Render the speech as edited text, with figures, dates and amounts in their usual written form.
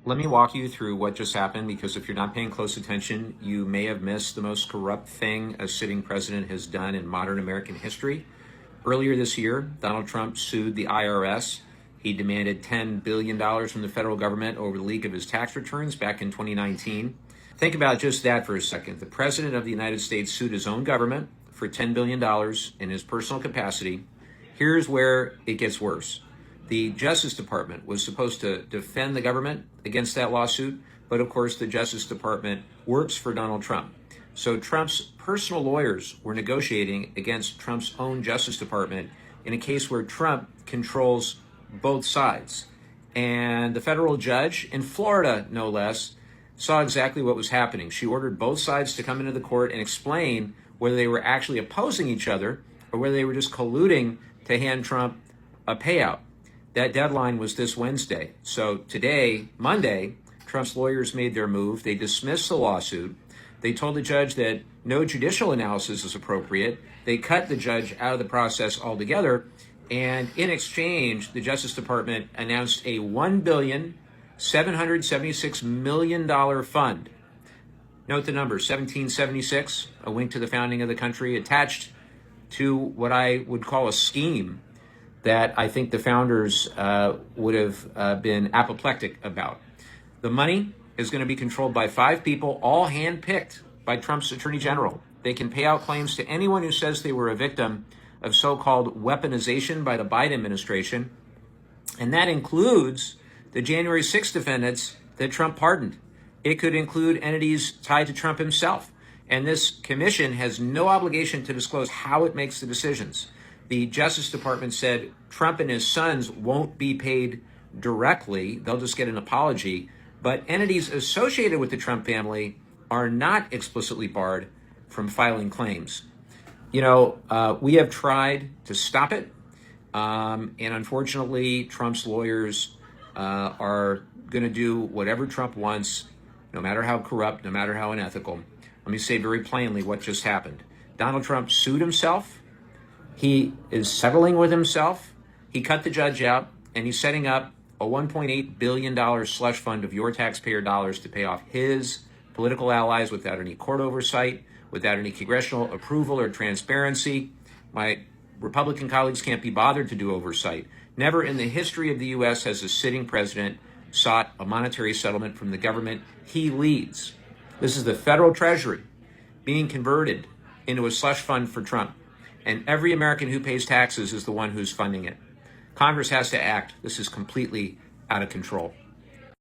Let me walk you through what just happened, because if you're not paying close attention, you may have missed the most corrupt thing a sitting president has done in modern American history. Earlier this year, Donald Trump sued the IRS. He demanded $10 billion from the federal government over the leak of his tax returns back in 2019. Think about just that for a second. The president of the United States sued his own government for $10 billion in his personal capacity. Here's where it gets worse. The Justice Department was supposed to defend the government against that lawsuit, but of course the Justice Department works for Donald Trump. So Trump's personal lawyers were negotiating against Trump's own Justice Department in a case where Trump controls both sides. And the federal judge in Florida, no less, saw exactly what was happening. She ordered both sides to come into the court and explain whether they were actually opposing each other or whether they were just colluding to hand Trump a payout. That deadline was this Wednesday. So today, Monday, Trump's lawyers made their move. They dismissed the lawsuit. They told the judge that no judicial analysis is appropriate. They cut the judge out of the process altogether. And in exchange, the Justice Department announced a $1,776,000,000 fund. Note the number, 1776, a wink to the founding of the country, attached to what I would call a scheme that I think the founders would have been apoplectic about. The money is going to be controlled by 5 people, all handpicked by Trump's attorney general. They can pay out claims to anyone who says they were a victim of so-called weaponization by the Biden administration. And that includes the January 6th defendants that Trump pardoned. It could include entities tied to Trump himself. And this commission has no obligation to disclose how it makes the decisions. The Justice Department said Trump and his sons won't be paid directly. They'll just get an apology. But entities associated with the Trump family are not explicitly barred from filing claims. We have tried to stop it. And unfortunately, Trump's lawyers are going to do whatever Trump wants, no matter how corrupt, no matter how unethical. Let me say very plainly what just happened. Donald Trump sued himself. He is settling with himself. He cut the judge out, and he's setting up a $1.8 billion slush fund of your taxpayer dollars to pay off his political allies without any court oversight, without any congressional approval or transparency. My Republican colleagues can't be bothered to do oversight. Never in the history of the U.S. has a sitting president sought a monetary settlement from the government he leads. This is the federal treasury being converted into a slush fund for Trump. And every American who pays taxes is the one who's funding it. Congress has to act. This is completely out of control.